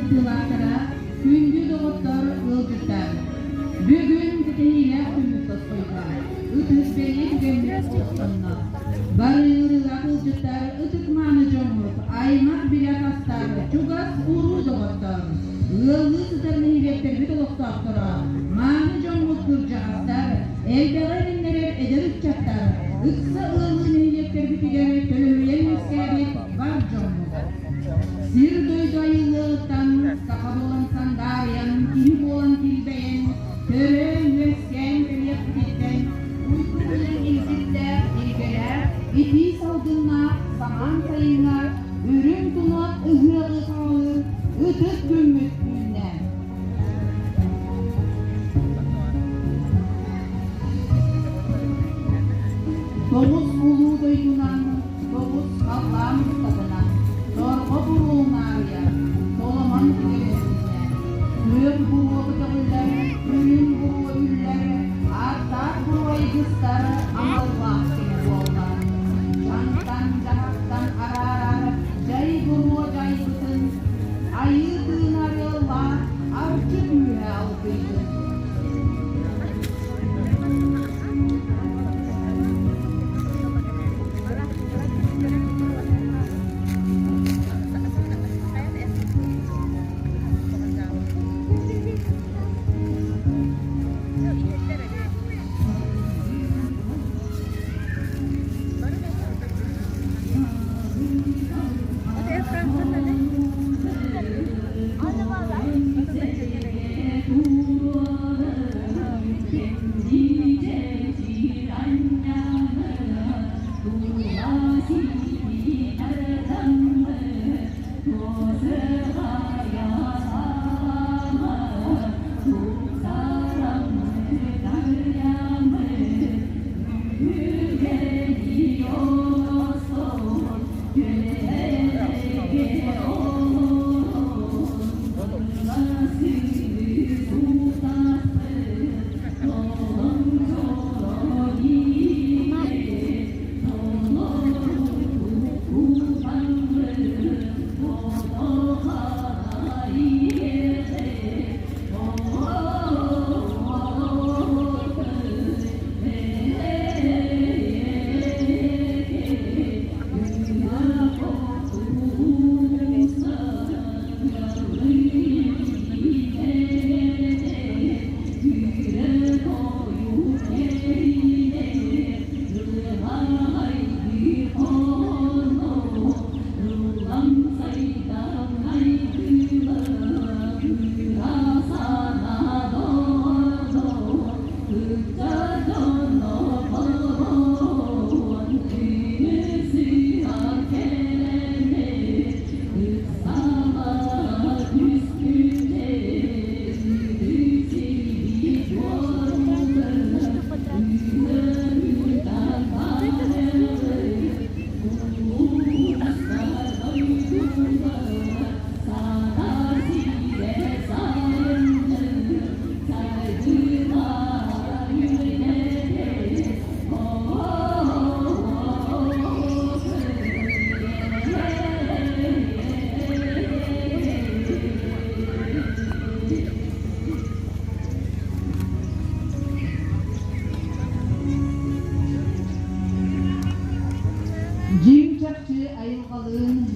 ıhtılatlara gündü doğutlar ılgıtlar. Bugün tütehiyle kümüsüz koylar. Ütüsbeyi tükenmek olsunlar. Barıyrılar ılgıtlar ıtıkmanı jomut. Aymak bile kastar. Çugas uru doğutlar. Ilgı sıtırını hibetler bitoluktaklara. Manı jomut kırca astar. Elbere binlerer eder uçaklar. Iksa ılgı nihiyetler bitiger. Tölüyen miskabit var jomut. Sir duydu ayılıktan, sakal olan sandalyen, kilip olan kilbeyen, tören vesken veriyat bitten, uyku bilen ilgitler, ilgeler, iti salgınlar, zaman sayınlar, ürün tunat, ıhırı kalır, ıtık gümmüt günler. Domuz ulu duydunan, domuz kallam tadına. Torba buruğun ağrıya, dolaman gidemesinler. Kürüm buruğu bıdıgılar, ürün buruğu üller, artar buruğu gıstarı, amal vaktine bollar. Çantan, cahaktan arar, cay buruğu cay bıtın, ayıdığın arıyorlar, avcı büyüğe algıydın.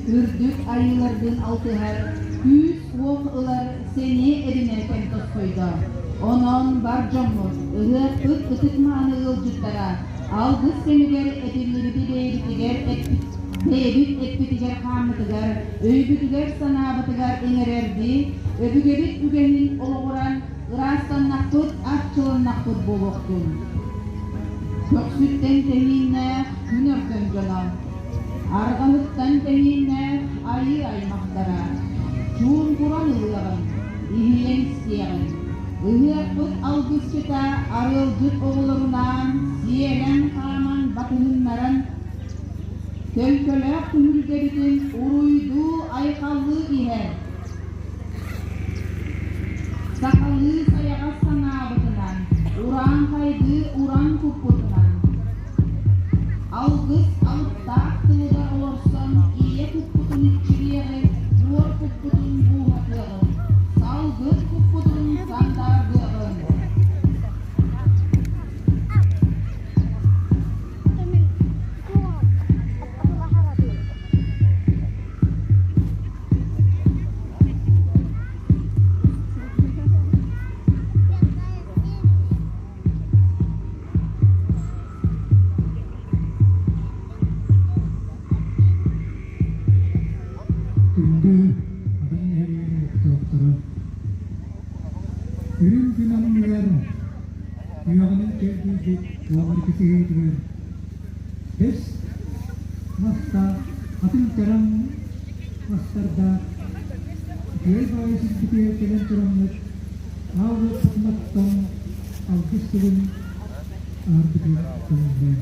Ürdük ayılardın altıhar, yüz oğular seni erinerken toskoyda. Onon bar jomut, ıhık ıtıkmanı ılcıtlara, algız seniger edirleri beybit etbitiger kamıtıgar, öybütüger sanabıtıgar inererdi, öbügebit ügenin oluğuran, ırastan nakput, akçılın nakput boluktun. Köksütten tehinne, hünerden canam. Argalıktan tehinne ayı aymaktara. Çuğun kuran ılığın, ihiyen isteyen. Ihıkut algıskıta arılcık oğullarından, siyelen kaman bakınınların, tölkölek tümülgeritin uruydu aykallı iher. Sakalı sayağa sanabıtınan, uran kaydı uran kuputunan. Algıs alıptak tığda olursan, iye kuputun içiriye, buar kuputun buhatığın. Ürün günahın uyarı. Dünyanın geldiği doğru eğitiyor. Biz masta atın karan mastarda diğer bayisi gidiyor gelen karanlık ağır tutmaktan alkışların artık tanımlar.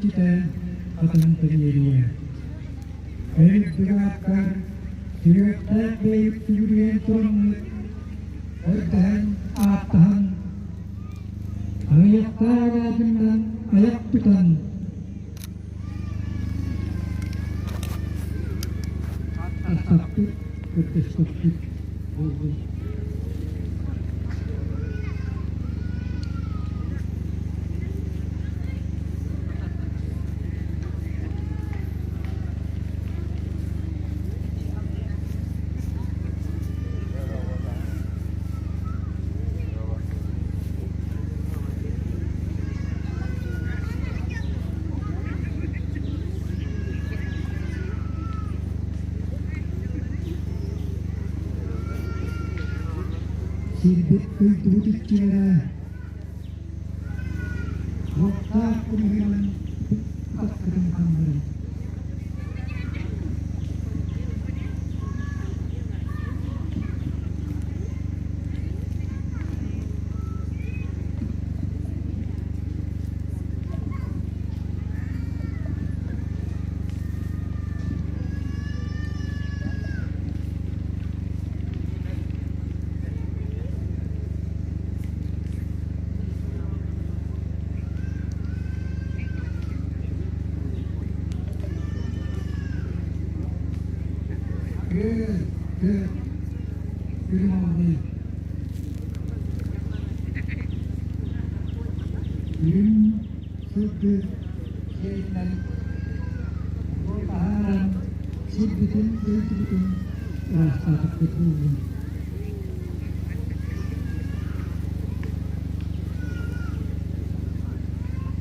Kita akan terjadi. Dari berakar, direktur baik tujuan turun, bertahan atahan, ayat kara dengan ayat pitan. Asaput bertesaput. Hidup itu dikira waktu kemudian tak kembali.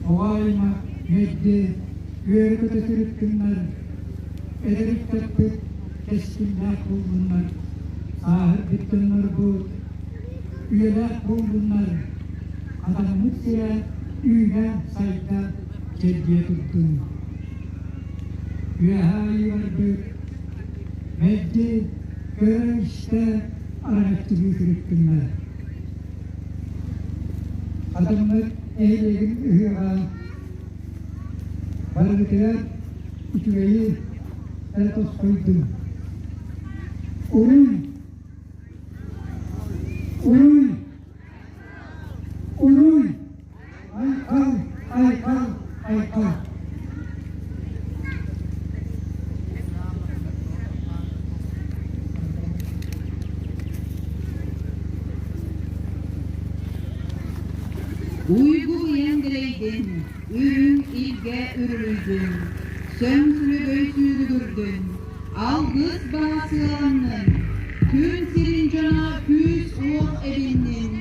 Awalnya medde yeri keterikkan ederik teppet keskinler bulunlar sahip bitkenler bu üyeler bulunlar adamlık siya üye sayda cediye tuttun üye hali vardı medde görüşte araştırı keterikkanlar adamlar ehlegin üyeler barıklar içmeyi tertos koydum. Urun. Ay kal. Uygu yendireydin, ürün ilge ürülüydün, sömsülü göğsüydü dürdün, algız bağısılanın, tüm sirincana küs oğul evinin,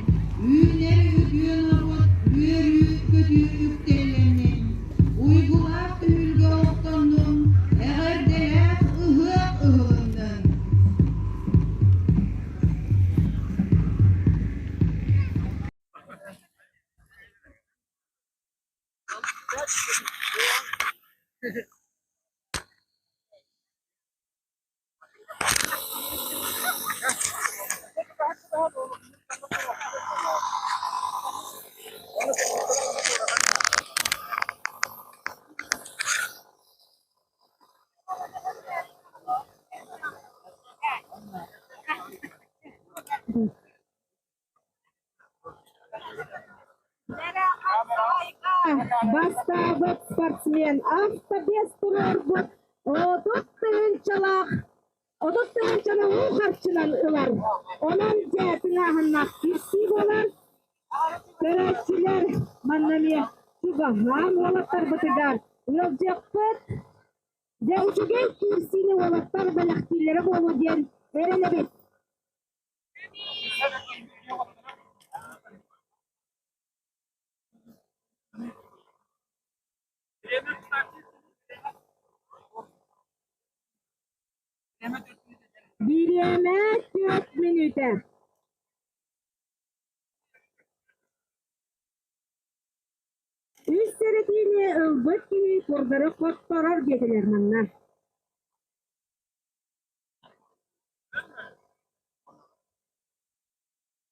üner üdüyen avut, üyerü kötü üktellenin, uygular ülge oktandın, eğer delek ıhığından. Бастабыт спортсмен автобес турарбыт. Отут тыгынчалак. Отут тыгынчана ухарчынан ылар. Онан жәтінағыннақ кирси болар. Көрәтчілер маннаме чугахан олаттар бытыгар. Ылжақпыт. Де учуген кирсini олаттар балақтилері болу ден. Берелебет. Bireme 4 minüte. Üst seretini ılbıt gibi kurdurı kottorar getiler manna.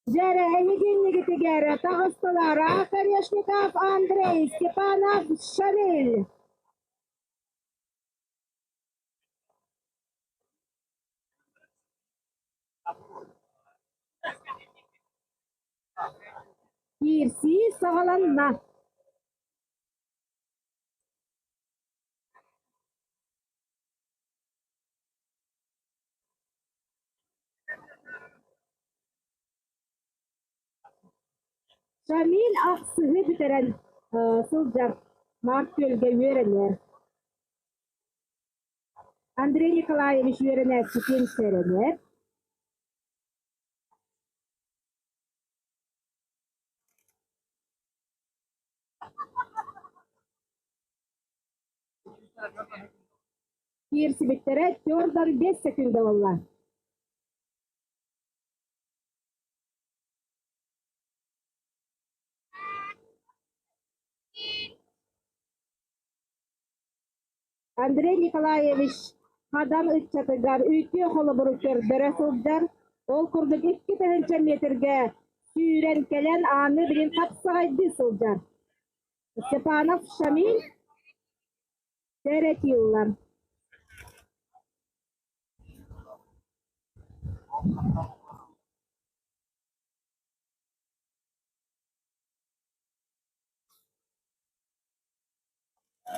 Jere ehiginligi tigere tağıstalara Koryashnikov Andrei Stepanov Shamil. Kirsi sağalanma. Shamil aksığı bitiren sılcar Martölge verenler. Andrei Nikolaevich verenler çıkın serenler. Kirsi bitere 4-5 sekunda valla. Andrei Nikolaevich Hadan ıççatıgar üytüye kolu burukör dere sılcar. Ol kurduk 2 təhınca metrge süren kelen anı bilin kapsağaydı sılcar. Stepanov Shamil seyret yıllar.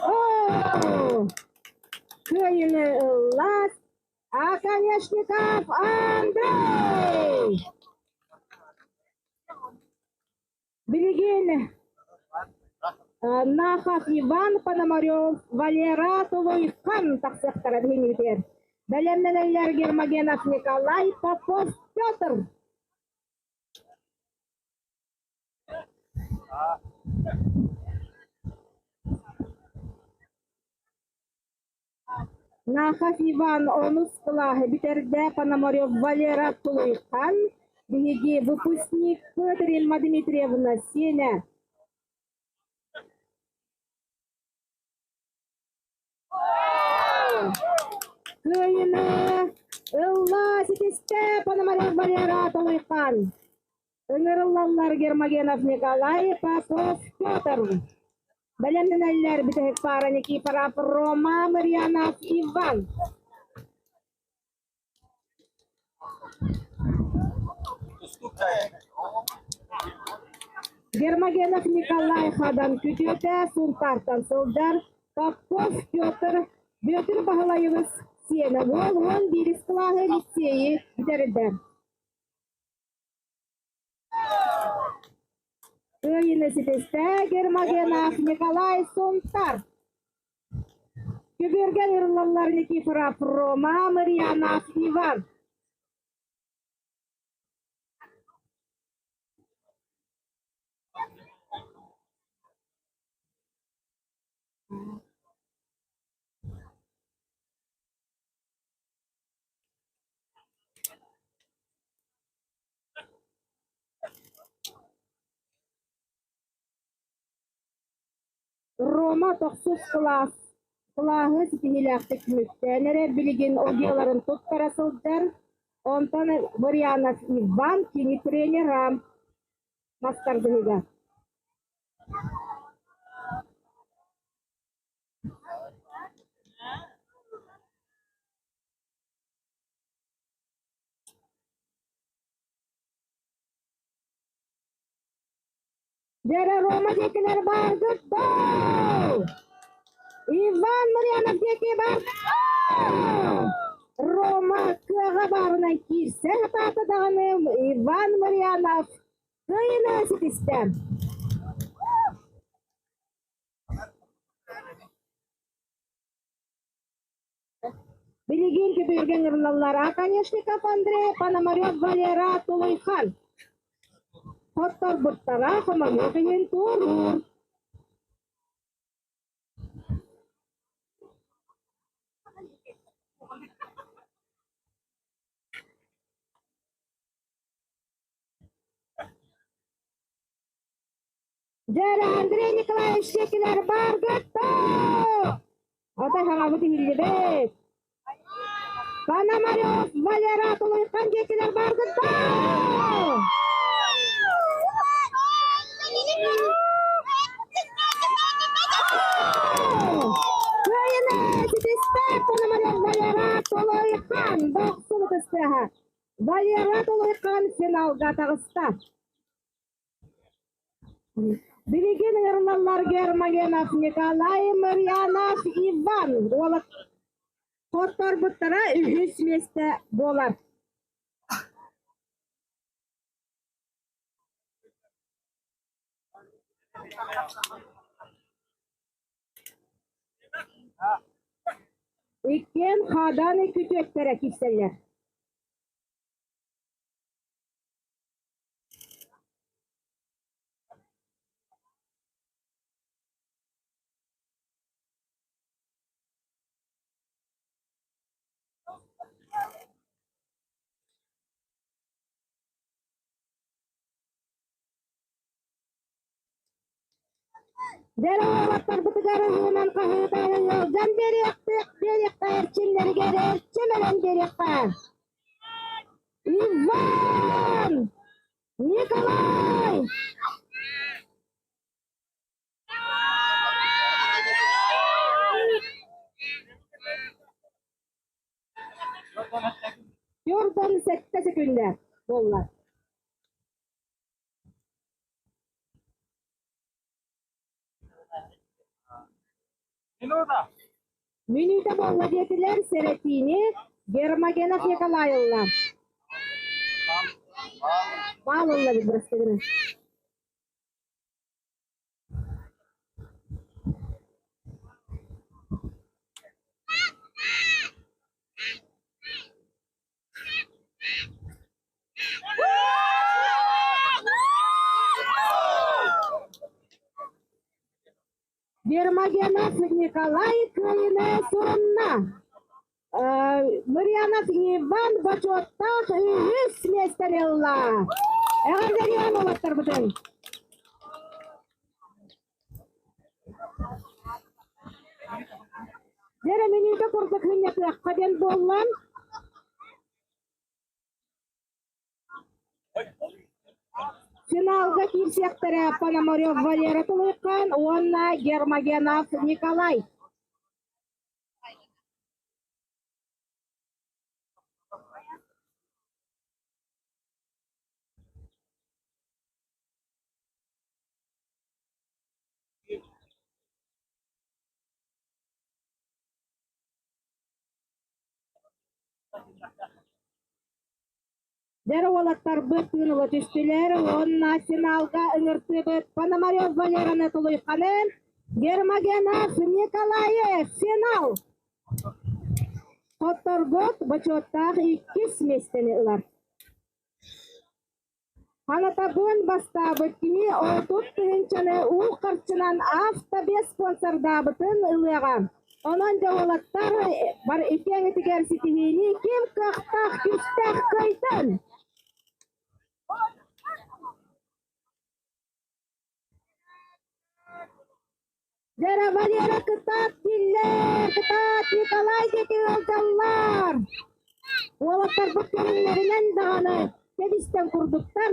Ooo! Köyünü ıllas Koryashnikov Andrei! Bilgin Nahov Ivan Ponomarev Valera Toloykan taksıqtara bilgin. Belemneler Germagenov Nikolay Popov Pyotr. Nahov Ivan Onus Klahı bitirde Ponomarev Valera Toloykan. Bilgi выпускник Петр Ильма Дмитриевна Сеня. Köyünü ılла sitiste Ponomarev Valera Toloykan. Öngörüllallar Germagenov Nikolay Popov Pyotr. Belemneler bitehek para Nikiforov Roma Maryanov Ivan. Germagenov Nikolay Hadan kütüte Suntartan Sılcar Popov Pyotr Pyotr Bahalayevız Sena Vol 11 Sklahı liseyi bitirdi. Köyünü siteste Germagenov Nikolay Suntar. Kübürgen ırlallar Nikiforov Roma Maryanov Ivan. Roma 9 klas. Klahı sitihilaktik müstenere bilgin ogiyaların tutkara sılcar. Ondan Maryanov Ivan kini treneram. Mastardığıga. Dere Roma tekiler bardı. Иван Марьянов теки bardı. Roma kığa barına kirse hatata dağınım. Иван Марьянов kıyını sitistem. Билигин көтөргөн ырналар Аканешников Андрей, Пономарев Валера Тулойхан. Хоттор буттара хомамы кыйын турур. Жара Андрей Николаевич Секилер баргытты. Ата хаңабыты хилдебет. Пономарев Валера Тулойхан Секилер баргытты. Köyüne sitiste Pономарев Валера Тулойхан. Доқсылы тыстыға. Валера Тулойхан финалға тағыста. Билигин ырналар Гермогенов Николай, Марьянов Иван. Олық хоттор бұттара үхіс месті болар. Ikкен қаданы күтектері кепселер. Dere oğlatlar bıtıgarı hümen kahıdayı yolcan beriyakta erçinleri geri erçimelen beriyakta. Иван! Николай! Yordan 8 sekünde bollar. Minüte bolla dediler Seretini Germagenov Nikolaev'la. Bağlı'lla bir burası. Гермогенов Николай кöyüne sorunna. Марьянов Иван Бачоттах ühüs mestelella. Eğer yan olatlar bütün. Dere minüte kurduk hünyatı kaden bollan. Финалга кирсектері Пономарев Валера Тулойхан, онна Гермогенов Николай. Dere olatlar bıttığınılı düştüler, onunla finalga ıngırtı bıt Pономарев Валераны Тулойханын, Гермогенов Николай final. Хотторгот бачоттах 2 местени ылар. Hanatagın basta bıttini otut tühünçanı uğ karçınan avtobe sponsorda bıtın ılıgan. Onunca olatlar var ikeni tiger sitihini kim kıhtah küstah kaytın. Dere Valera kıtat diller, kıtat Nikolay dedi olcanlar. Olatlar bıttırınlarından dağını kedisten kurduklar.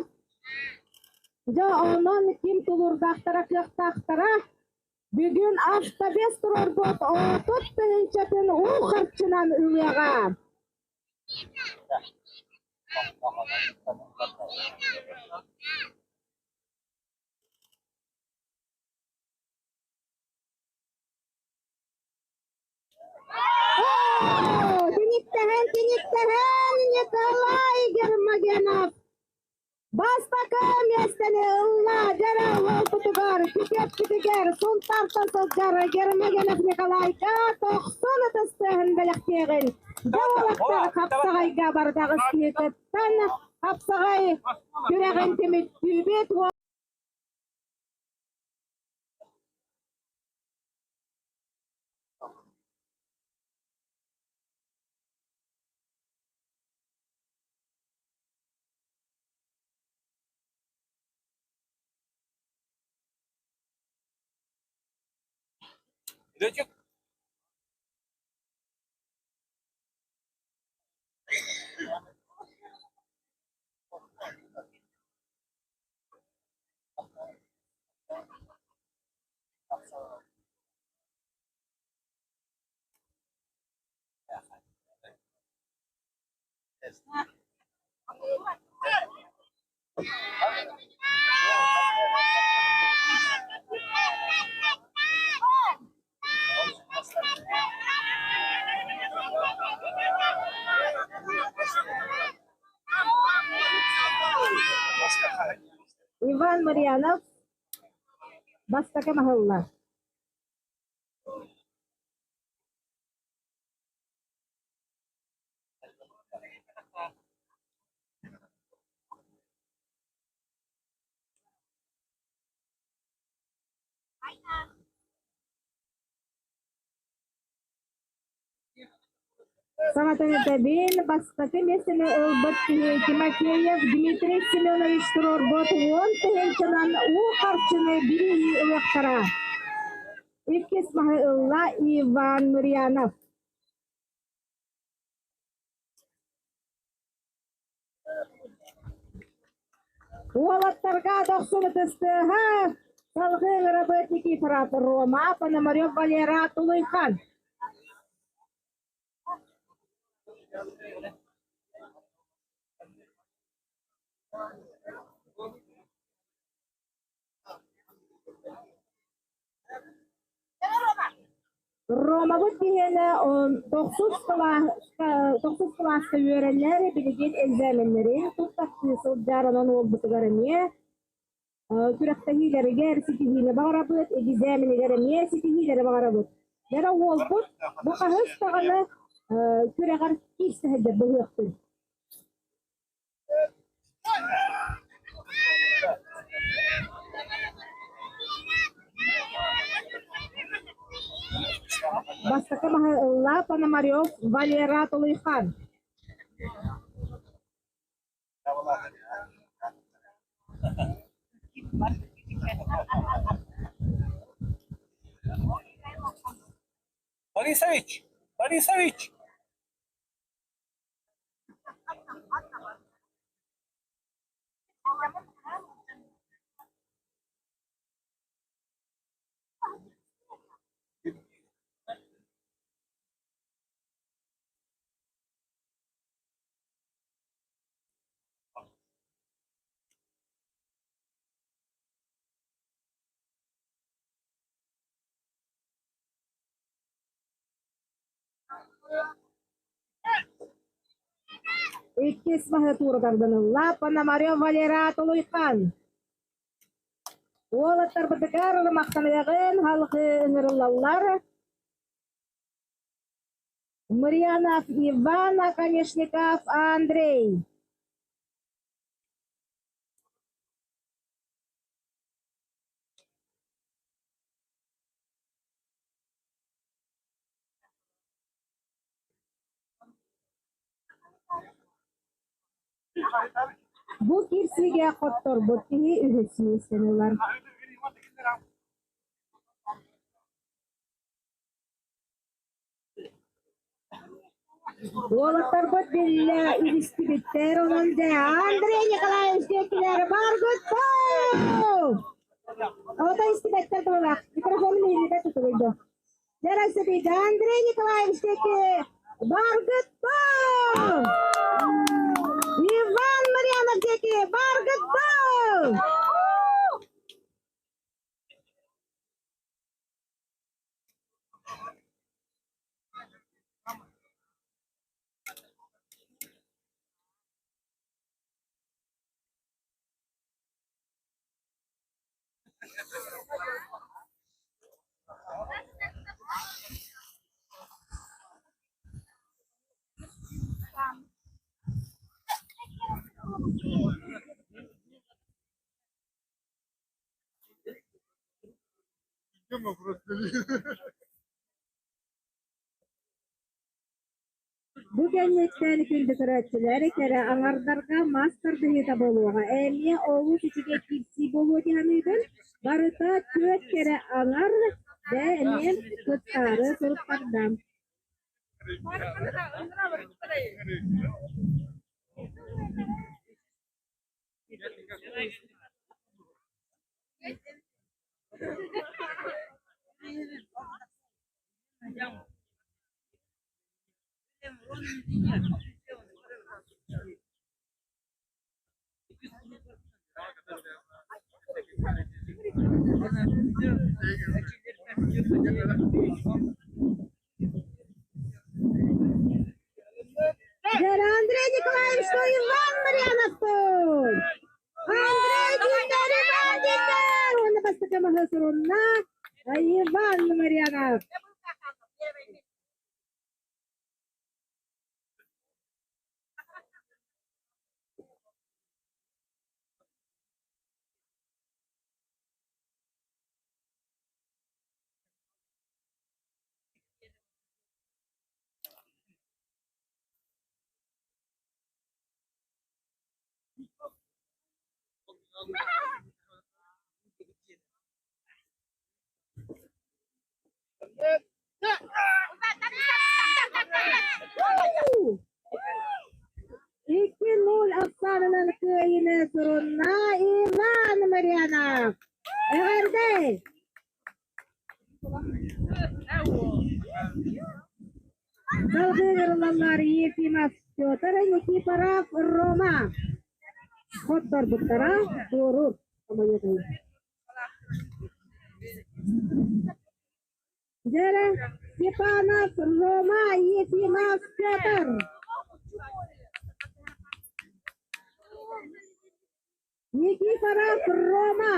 Ja onun kim tulurdaktara kıhtaktara bugün avtobes turur bot otut tühünçatın uğ karçınan ılıgan. Тиниктehen Nikolay Germagenov. Bastaka местene ылла жара волпутугар, kütüger, sun tartasız jara Germagenov Nikolayga 90 tыстыгын белектеген. Жавалактар Капсагайга бардагы сиететтен Капсагай күреген темет түйбет. Летик. Иван Марьянов, Бастака Махалла. Самотонетабин, Бастака местами Элбат Тимофеев, Дмитрий Семенович Турбот, он тенчанан у харчины бери электора. Икис Махалла Иван Марьянов. Уолаттарга 90 тыстыга салгын работники фрат Рома, Пономарев Валера Тулыйхан. Рома bu dihene 9 klasta öğrenler bilgin egzaminlerin tutaklısı jaranan oldu garamiye kürektehileri gersitihiyle bağırabıt egzamini mersitihiyle bağırabıt jara oldu bu kahıs tağala küregar istihede bıhıktı. Бастака Махалла Пономарев Валера Тулыйхан. Борисович. Иккис Махатурдарданылла Пономарев Валера Тулыйхан. Олаттар бытыкар мактанягын халкы ыңырылалар. Марьянов Иван, Конечников Андрей. Bu kirsiga qottор botihi ühüsü seneler. Олаттар бот бille ilişkibitter onun de Andrei Nikolaevich tekiler bargutto. Ota istibetter tola. Mikrofonu elinde tutuldu. Derası dedi Andrei Nikolaevich teki bargutto. Иван Марьянов дети, баргатто! Bu gençlikten küldü kıraççıları kere anardarga master dıhıta boluğa. Emniye oğuz içige kipsi boluğa dihanıydın. Barıta köt kere anar ve emin kıttarı turutlardan. Gel Andrei Nikolaevich, что Иван Марьянов-то? Андрей Диндар, Иван Диндар! Он на постаке махасуруна, а Иван Марьянов. İki nol aslanının köyüne suruna Ivan Maryanov. Everde. Долговерлалар Ефимов Петр, Никифоров Рома. Хоттор Буттара, Турур. Жера Степанов Рома, Ефимов Петр. Никифоров Рома.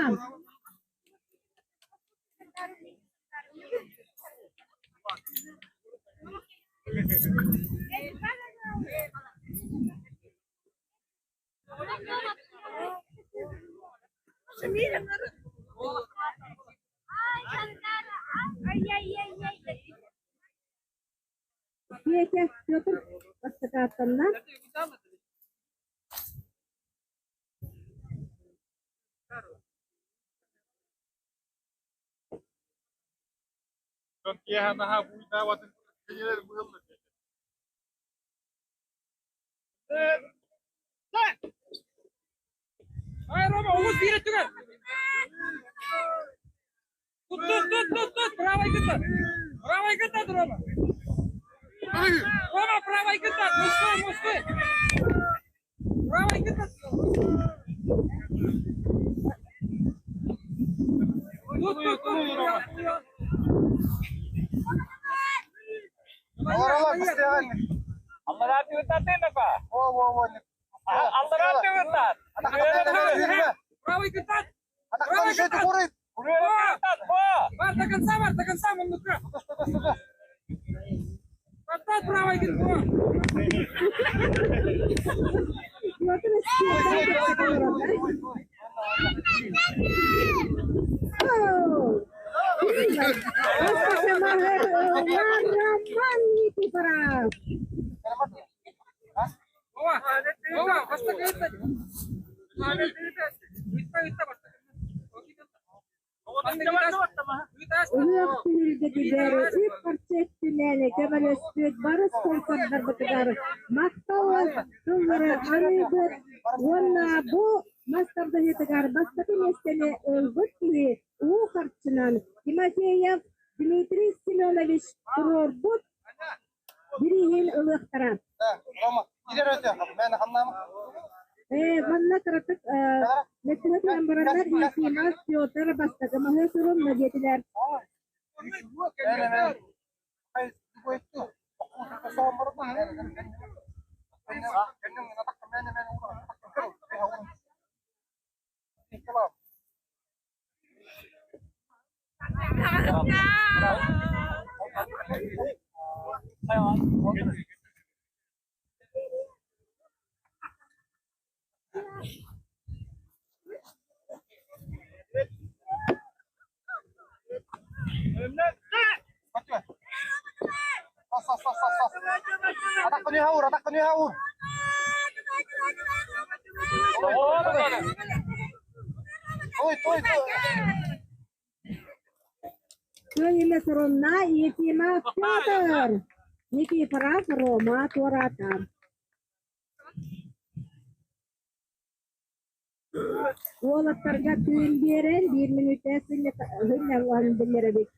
Петя Петр Постакатанна. Ay Roma, Oğuz bir yere tüken. Tut. Bravo ikizler. Bravo ikizler Roma. Roma bravo ikizler. Musti. Bravo ikizler. Tut Roma. Allah razı olsun Pak. Allah razı olsun. Bravo ikizler. Bravo ikizler. Var takın sama nuka. Patlat bravo ikizler. Петр Роман Никифоров. Ова, бasta kayıtta. İtta basta. Уяк тилдегилери үп парчеттинени кемелеспет барыс колпандар бытыгары макталы тыллары аныгыр онна бу мастарды хетигары бастапы местени өлгөт кили уу харчынан Тимофеев Дмитрий Семенович турорбут биригин ылыктырат. Манна кыратык метрет намбарандар Ефимов Петр бастагы махасурун надетилер. atakkan ni haur, atakkan ni haur. Oh, betul. Toy. Köyüne sorunna Yefimov Pyotr. Nikiforov Roma Torata. Oğlatlarga tüyün beren 1 minütte hınyalan bilirdik.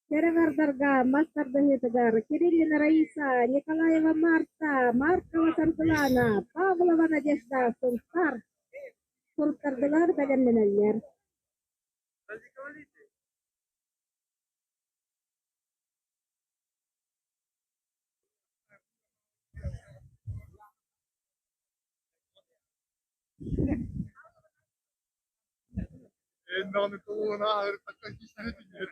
Керегардарга, Мастардахетагар, Кириллина Раиса, Николаева Марта, Маркова Саркулана, Павлова Надежда, Сунтар, Суртардылар белемленелер. Endan tuuna atakkan kisah tinggal.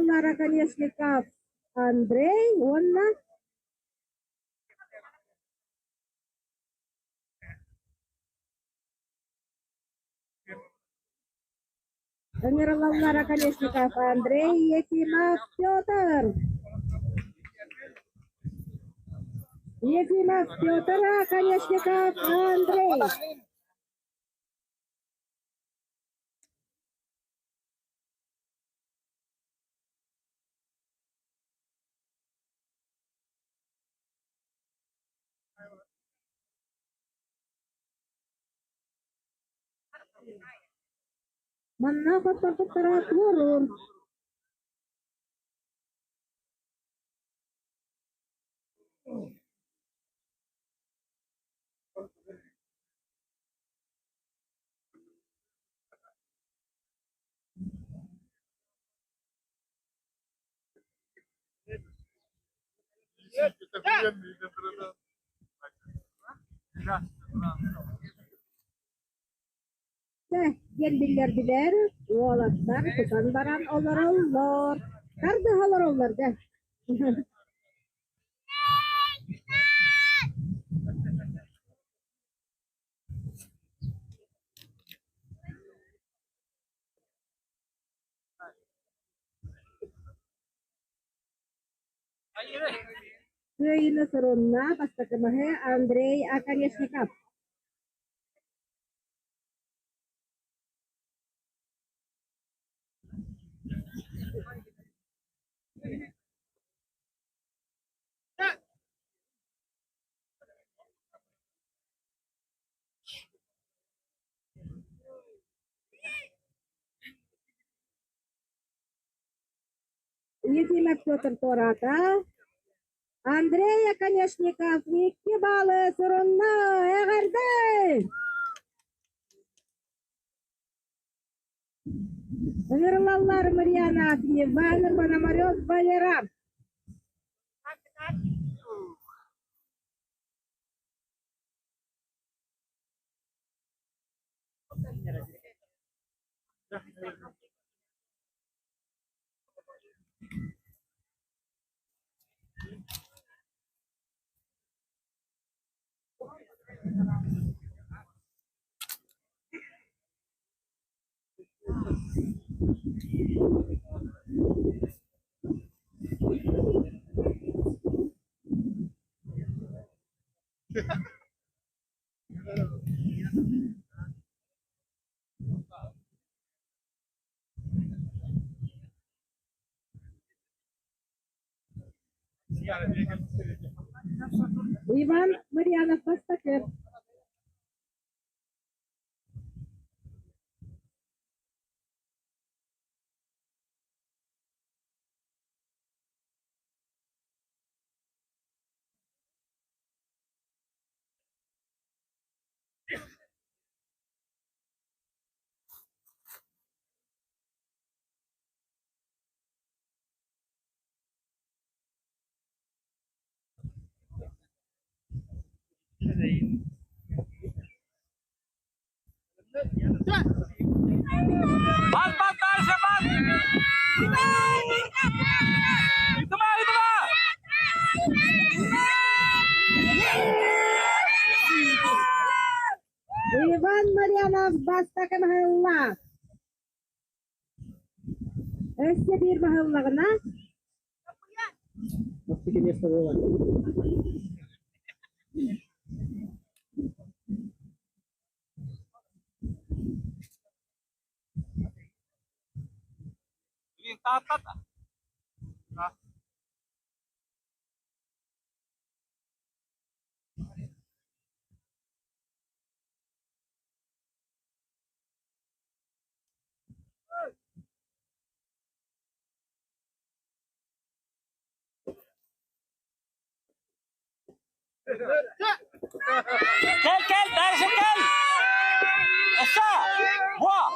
Lara Konechnikov, Андрей, Онна. Lara Konechnikov, Андрей, Ефимов Петр. Ефимов Петр, Konechnikov, Андрей. Манна коттар вурur. Kita kuliah di terus. Geldiler biler, oğlatlar tutan baran olur olur. Kardı halar olur de. Köyüne sorunna bastakamahe Andrei Akanyeshnikov. Ефимов Петр Тората. Андрей Аконечников, 2 балы sorunna eğerdi. Ыралалар Марьянов, Иван Пономарев, Валера. Иван Марьянов, Пастакер. Bas bas karşı bas. İtme itme. Ivan Marianov Bastakı mahalla. Össe bir mahallagına. Tat tat. Gel dersin gel. Aşağı. Boğa.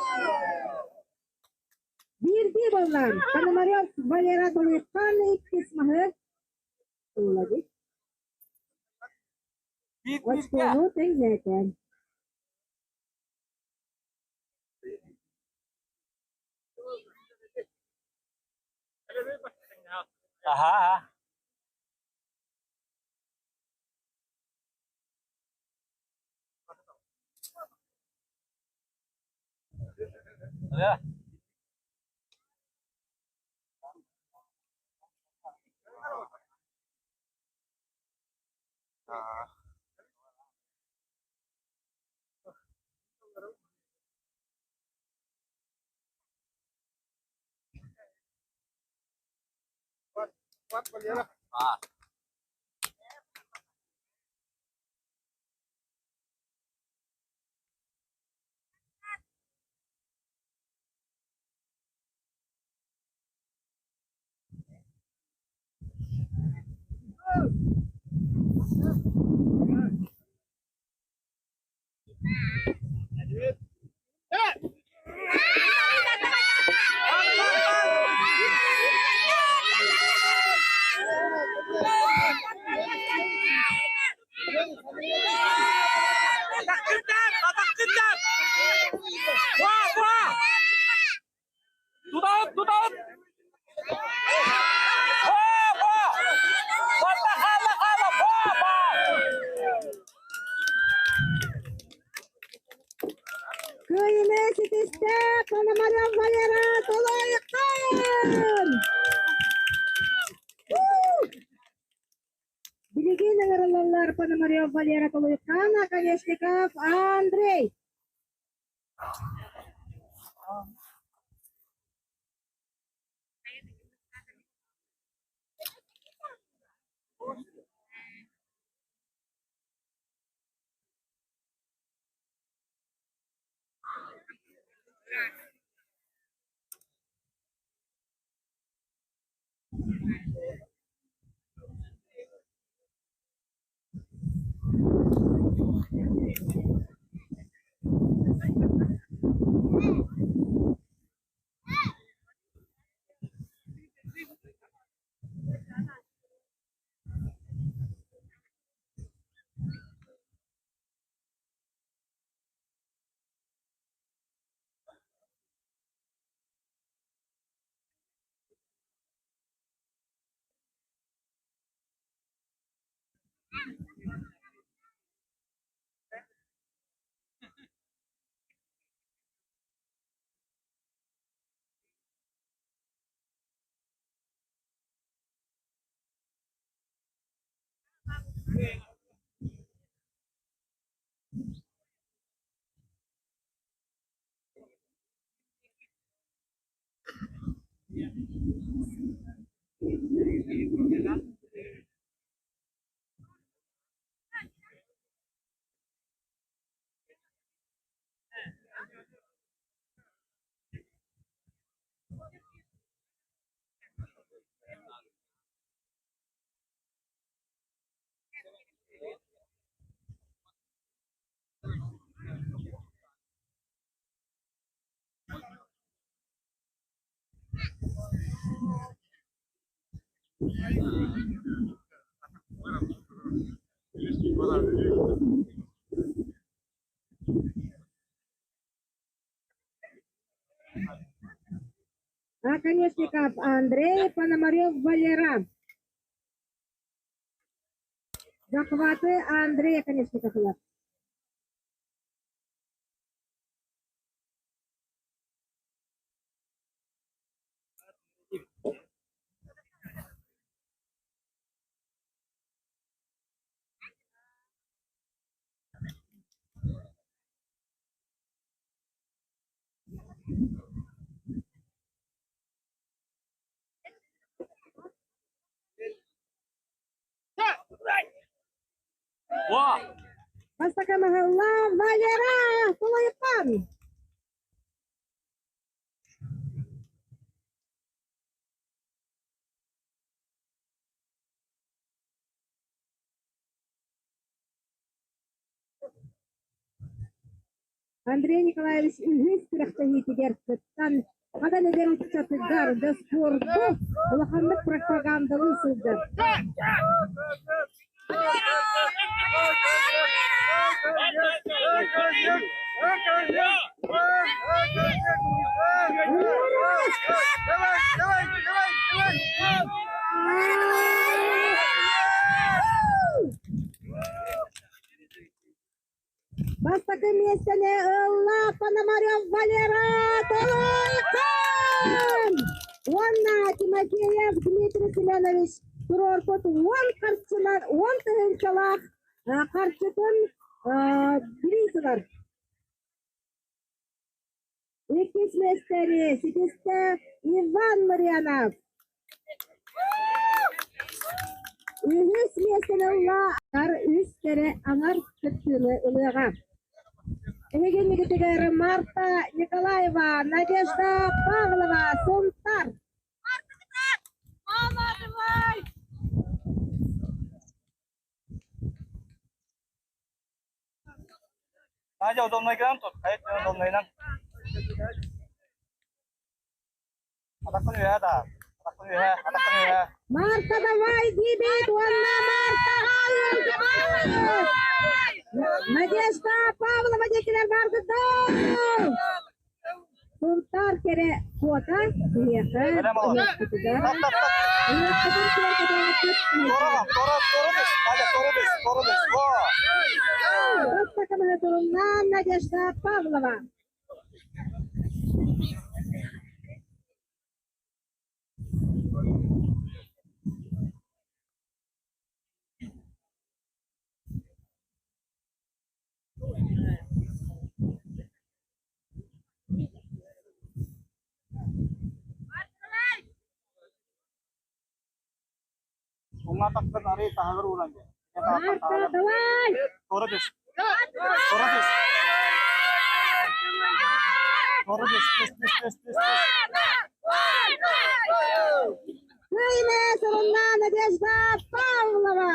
Bir bunlar. Panomaryov Valera Doluykan ilk kısmı. Ulladı. Bit What's bit gel. going on? Thank you. Aha. Ya. Kuat Valera. Ah. Batak kentang. Wah. Tudaut. Wah. Batak kalah. Wah. Köyüme sitiste Panomaryov Valera Doluykan. Bilgin nagaralanlar Panomaryov Valera Doluykan, Akanyeshnikov Andrei. Есть, Конечников Андрей, Пономарев Валера. Захваты Андрей Конечников. Во! Пастакамахалла Валера, Кулайпан. Андрей Николаевич үгіз күрәқтәһи тигәрттан қада нәдәр үтчатыгар да спорды улаханлык пропагандалы сылдар. Бастакы местене Ылла Пономарев Валера Толойкан! Онна Тимофеев Дмитрий Семенович Турорпот 10 тыгынчалах карчытын билисилар. Иккис местери ситисте Иван Марьянов. Үгіз местене Ылла үстере аңар күттілі ылыға. Егенегітігері Марта Николаева, Надежда Павлова, Сунтар. Надя, удобно играем тут? А это удобно играем. Атакуни да. Атакуни. Марта, давай, дебит, Анна, Марта, Надежда Павлова, декелер барды дол. Сунтар кере фото, Надежда Павлова. Umatak ka na rin, tahagar ulang. Marta, давай! Torodis, please. Кыйне сырына Надежда Павлова.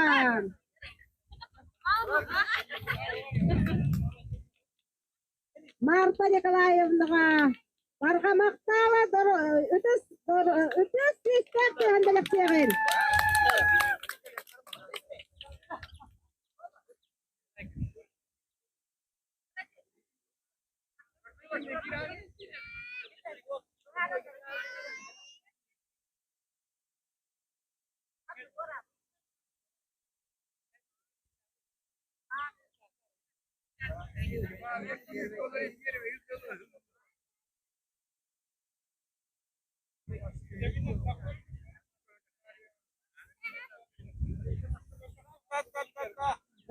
Марта Николаевнаға барғамақтала үтіс кестекті әнділік тегін.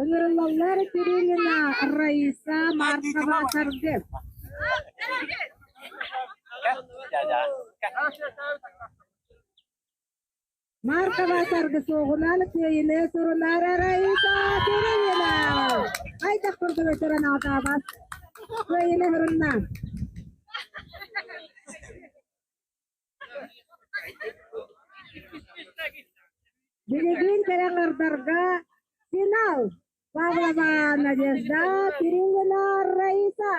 Ыңырылалар Кириллина, Раиса, Маркова, Саргев. Маркова, Саргев, соғынан көйіне сұрынар Раиса, Кириллина. Айтақ тұрды өтірін атабас. Көйіне сұрынна. Билигин кереңірдарға финал. Павлова Надежда, Кириллина Раиса.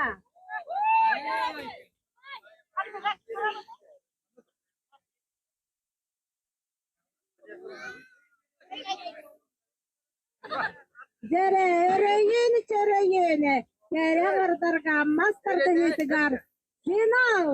Жере өрейін, кереңірдарға мастарды етігар финал.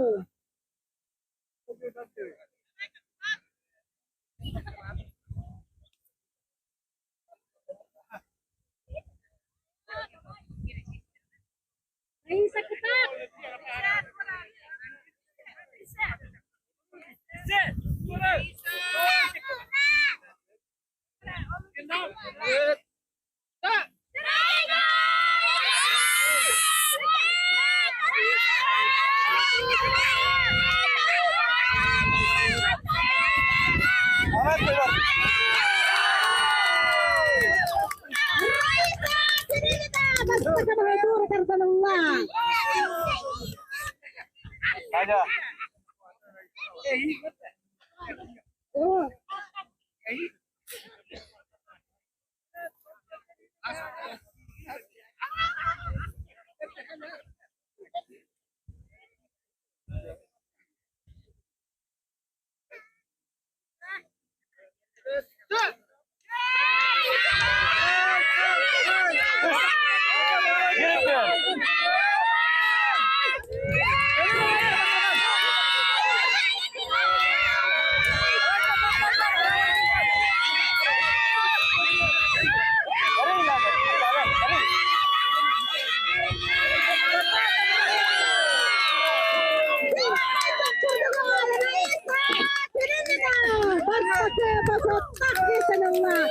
tak desin Allah.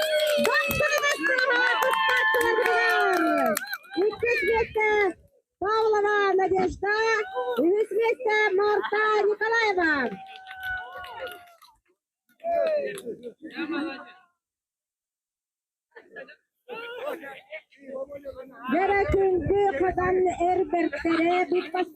Baksana kutlattılar. 300 metre Pavlova Nadezhda, 100 metre Marta Nikolayeva. Gerekündü kadar erbertlere bir bas.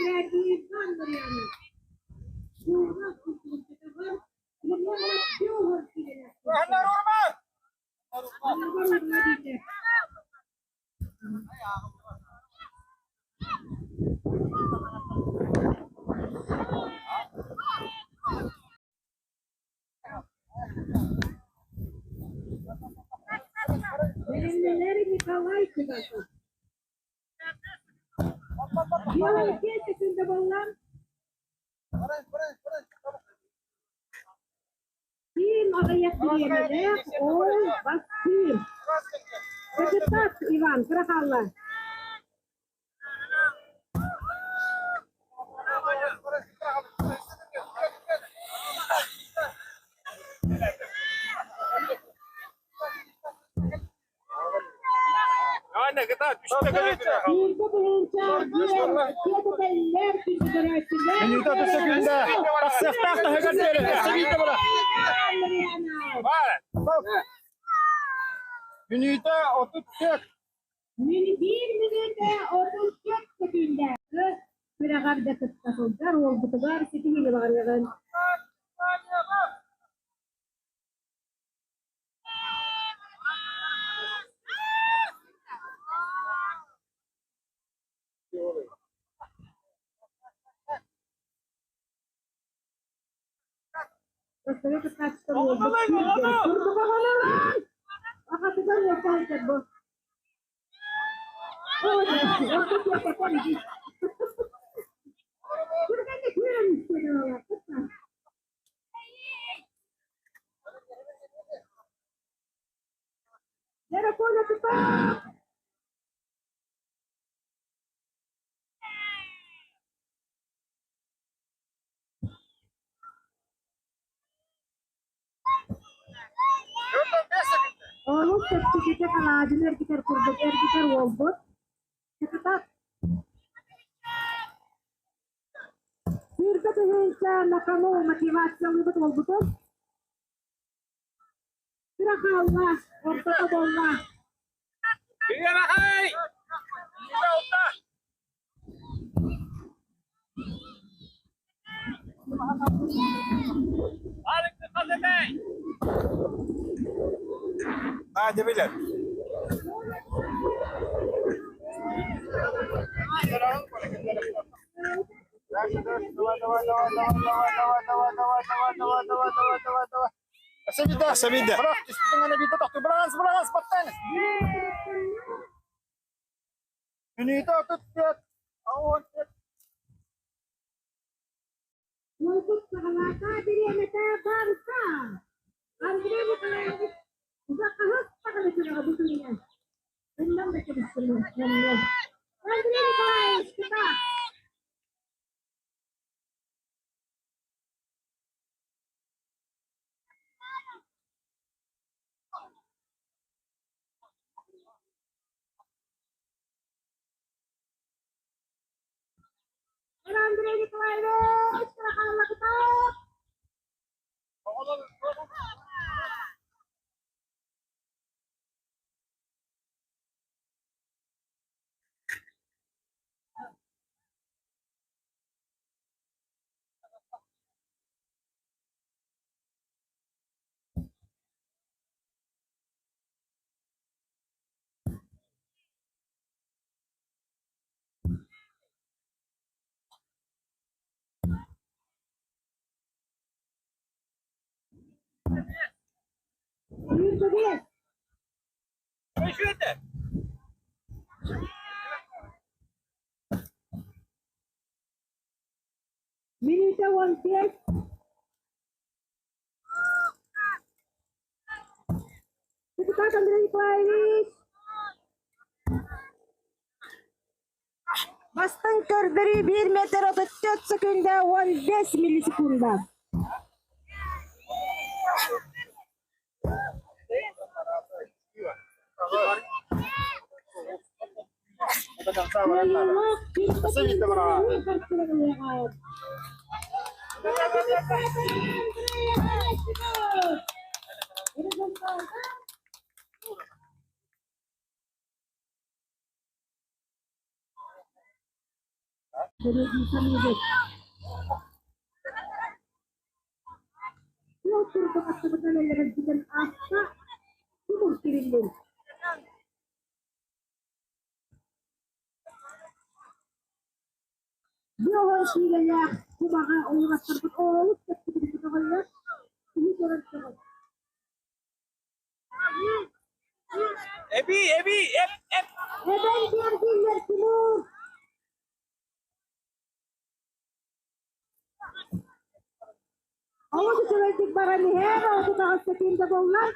Verdiği kandır yani. Şurada kurtuluşu var. Bunlar yapıyor. Hanlar orman. Benimleri Nikolay Kudası. Yolun geçişinde bulunan Kim ayaklarıyla o baskı. Çocuklar Ivan Krahallar. Anne kadar düştü kadar. Bir de boyunca diğer beller tüzgürüsüyle. Minüte 30 sekünde. Tasfih da hemen böyle. Sevindim bana. Var. Minüte 34. Bir minüte 34 sekünde. Bir agabda kıttasıllar oldu kadar sitihili bağırgan. Terus kıttasıllar oldu. Kurdu babalar. Akatıdan yapalım bu. Oğlum tepkide kalacılar gider kurduk, gider oldu. Çıkıtak. Bir de hınca nakamu motivasyonu da oldu. Bırak Allah, ortada olma. Bir yana hay. Hadi bilir. Sabida, sabida. Bırak, üstüne bir de taktı. Bırak, battan. Minüte 34. Untuk sahabat diri mata bangsa. Andre bukan udah kahas pakai cara butuhnya. Undang baca bismillah. Andre guys kita. Andre guys, silakan kita. Bir. Meşhurdu. Minute 1 Start, Andrei Nikolaevich. Bastın kördürü 1 metre 34 sekunda 15 milisekunda. Jadi bisa menjadi. Yo turut sebenarnya yang dengan apa? Itu kirim dulu. Dia harus nilainya kumaha orang tersebut oleh ketika diketahui ini orang tersebut. Ebi, Ep. Eben biar timur. Ako sa Celtic Baranihero, sa takas sa Tinda Baulan,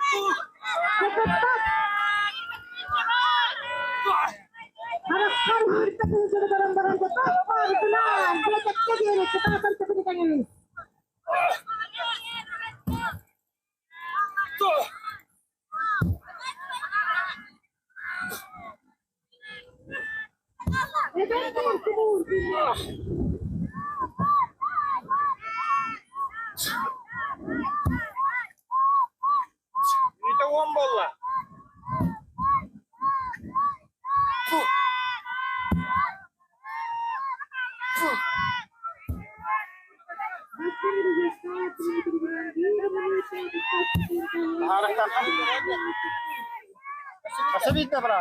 nakatak! Harap-harap kita sa barang-barang ko, tapar, ito na! Bilatak ka din, sa takan sa pinitangin. Eben biar timur. Ito wombolla. Harap ka. Kasabit na pala.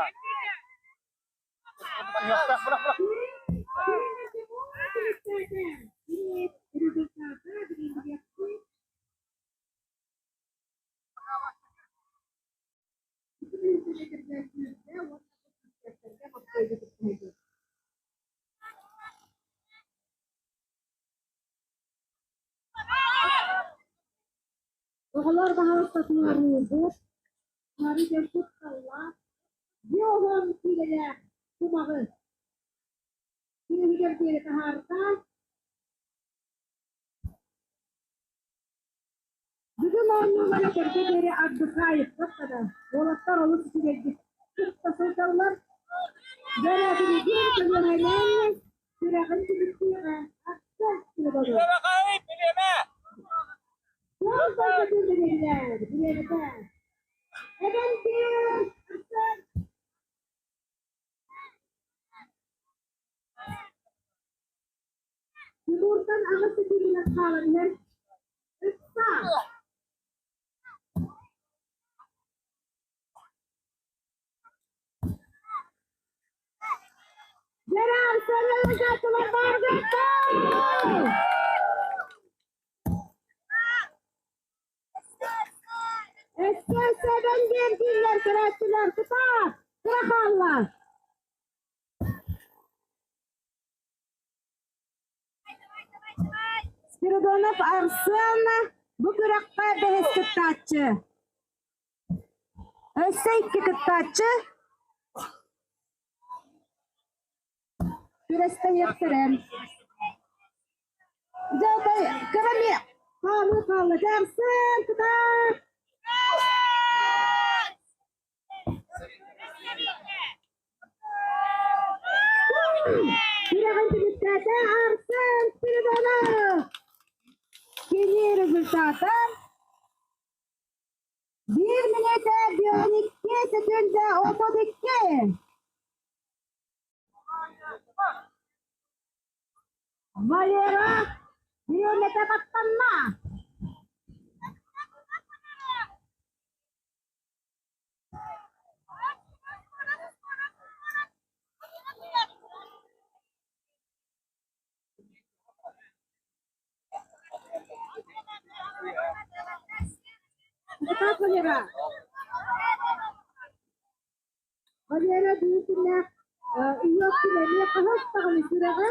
Keluar bahas keluar ribut, hari jemput keluar, dia orang tidak kumaha, dia hidup di harta, juga mau mana kerja dari abdul kait, kata, bola taruh sudah kita sekarang, dari ada dia keluar lain, tidak akan kita akses tidak boleh. Ito na kayo, pili na. Yang satu berilah, berilah. Akan dia, Timurkan amat sebilang halnya, besar. Jangan selalu satu lebar jatuh. Eskasadan geldiler, kırasılar, tutar, kırakallar. Spiridonov Arsen, bu kırakka behes kıttaçı. Össe iki kıttaçı. Küreste yaptırın. Zaten kırami, kalı, dersin, tutar. Tidak akan kata Arsen Spiridonov. Kini resultatı 1 minute 12 sekunda 32. Valera dia mendapatkan lah. Apa Valera? Valera di sini iya kilenya kahas takali suraga.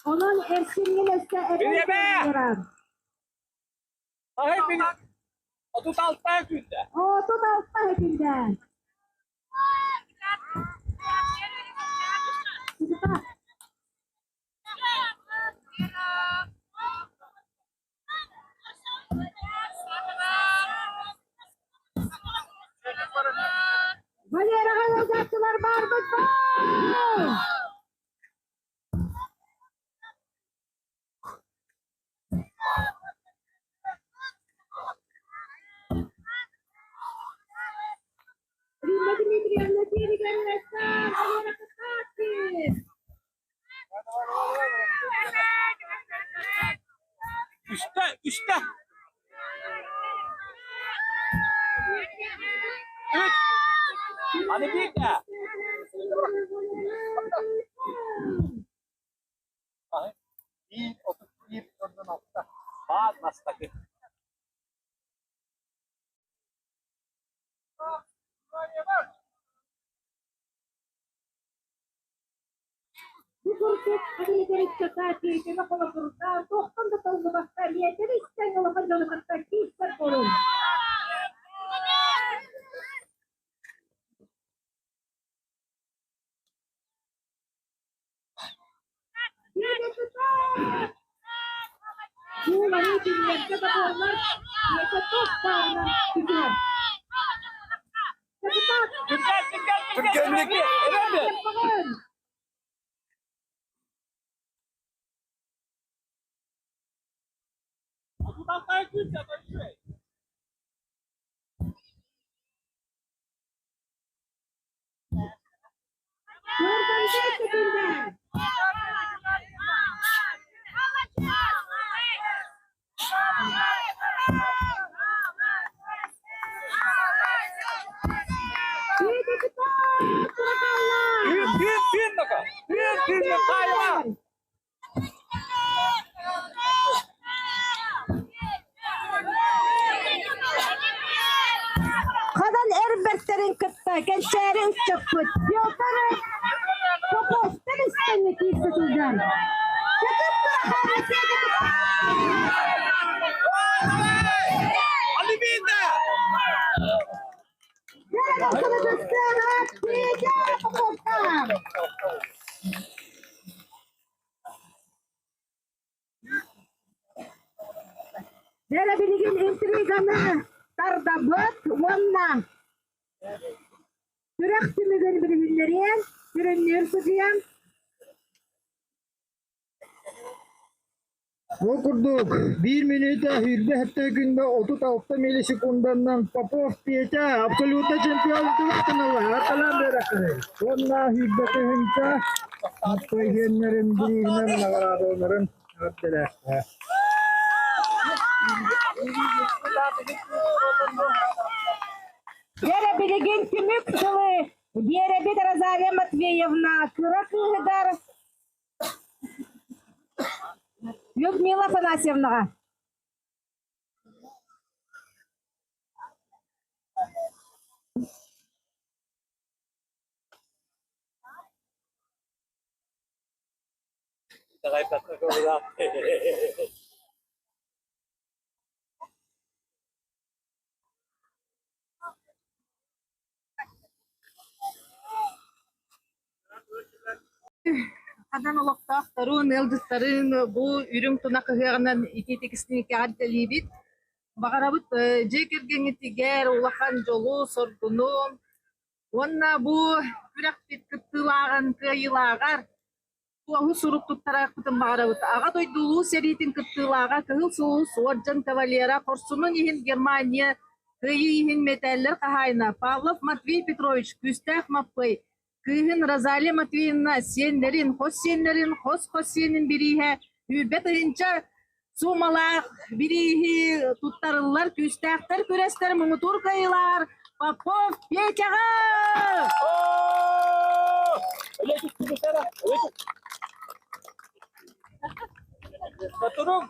Onun Ersin'in ise Valera! Ay, pili. 36 günde. 36 hekimden. Valera olacaktılar barbut var. Rima Dimitrievna, geri gelmezsen Valera kısarsın. Üste. Evet. Hadi bir de. Bir, 31, 46. Bak nasıl takır. Bu kursus adilleri kısarsın. Kime kola kursa, tohtum da tozlu basta, niyetleri isten yola kacalı basta, kimse korun. Yine tutar. Buğuları dinlerse bakarlar, niyete tohtarına tutar. Dikkat. Gömlekli. Evet mi? Buradan kayak yüz ya böyle şey. Dördüncü ekibinden. Yedi tutar. Bırakallar. Büyük bakalım. Büyük kayma. Kadan erbetlerin kıtta, gençlerin çıkıp, yolları topostan istenlik hissedilen. Çıkıp bırakallar, Hadi bir de. yarın kılıcısını diyeceğim topostan. Dere bilgin intriganı tardabıt vonna. Sürek tümügün bilginleriyem, sürünler sıkıyam. Okurduk. 1 minute hürbe hatta günde 36 milisekundandan Popov diyece absoluta çempiyonluğu vaktinalar. Hatalan bırakır. Onunla hürbe kıyınca koygenlerin birine nagarada onların hatteler. Dere bilgin tümük sıvı. Dere bir Razalya Matveyevna. Kırak ıhıdar. Людмила Афанасьевна. Kadan olaqtaqtarın, eldistarın bu ürün tuna kıhığından iti tekisini kağıddeliyibit. Bağırabıt cekergeni tiger, ulaqan jolu, sorgunum. Onna bu bırak bit kıttılağın kıyılağar. Bu surup tuttarak kıtın bağırabıt. Ağa doydulu seritin kıttılağa kıhıl soğuz, orjan kavalera, korsunun ihin Germania, kıyı ihin metaller kahayna. Pavlov Matvey Petrovich, Gustav Mappay, Kıyın Razali Matveyevna, senlerin, hos senin birihe, hübbet ayınca sumalar, birihi tuttarırlar, küstahtar, küresler, mumutur kayılar, Popov, Peçağa! Öyle git. Öyle git. Oturun.